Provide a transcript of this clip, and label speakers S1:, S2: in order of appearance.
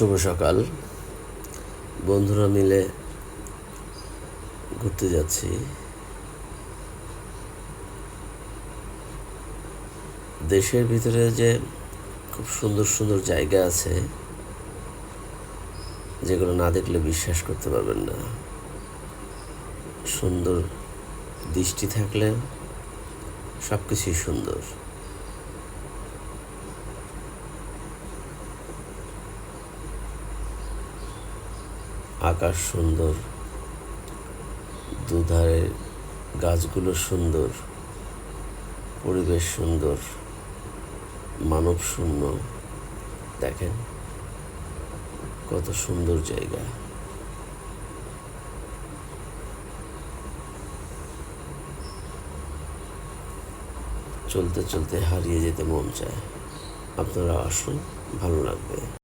S1: শুভ সকাল। বন্ধুরা মিলে ঘুরতে যাচ্ছি। দেশের ভিতরে যে খুব সুন্দর সুন্দর জায়গা আছে, যেগুলো না দেখলে বিশ্বাস করতে পারবেন না। সুন্দর দৃষ্টি থাকলে সব কিছুই সুন্দর। আকাশ সুন্দর, দুধারে গাছগুলো সুন্দর, পরিবেশ সুন্দর, মানব শূন্য। দেখেন কত সুন্দর জায়গা। চলতে চলতে হারিয়ে যেতে মন চায়। আপনারা আসুন, ভালো লাগবে।